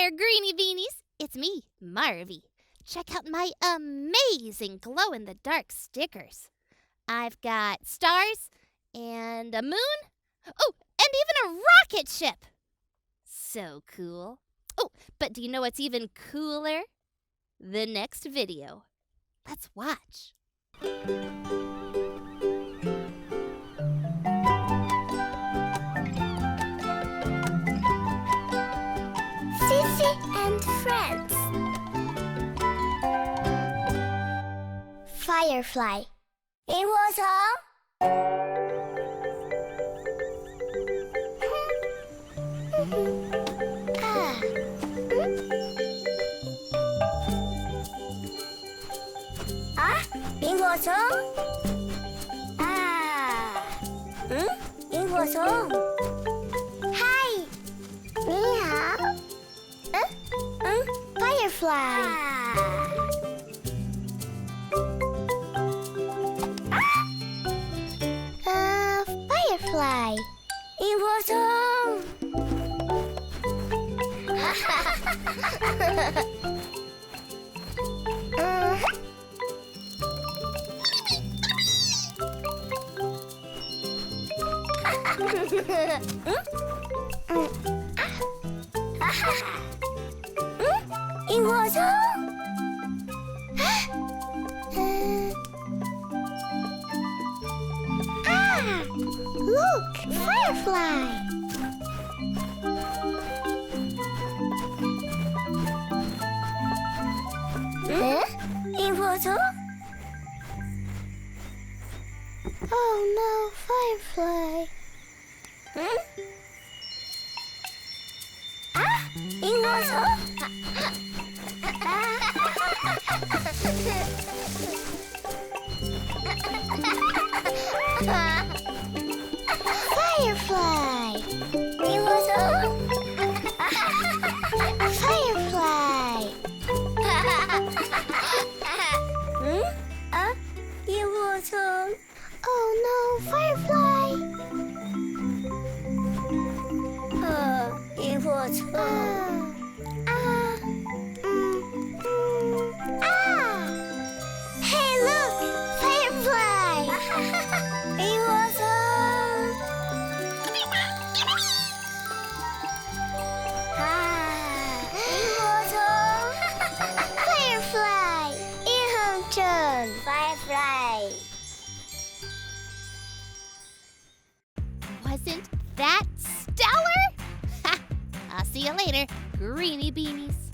there, Greenie Beanies. It's me, Marvy. Check out my amazing glow-in-the-dark stickers. I've got stars and a moon. Oh, and even a rocket ship. So cool. Oh, but do you know what's even cooler? The next video. Let's watch. Sissy and Friends. Firefly. It was it was it was Hi. 你好。Firefly. Firefly. It was it was look, Firefly. It was oh no, Firefly. It was Firefly. It was Firefly. It was oh no, Firefly. It was Hey, look, Firefly. It was Firefly. 이형준. Firefly. Wasn't that stellar? Ha! I'll see you later, Greenie Beanies.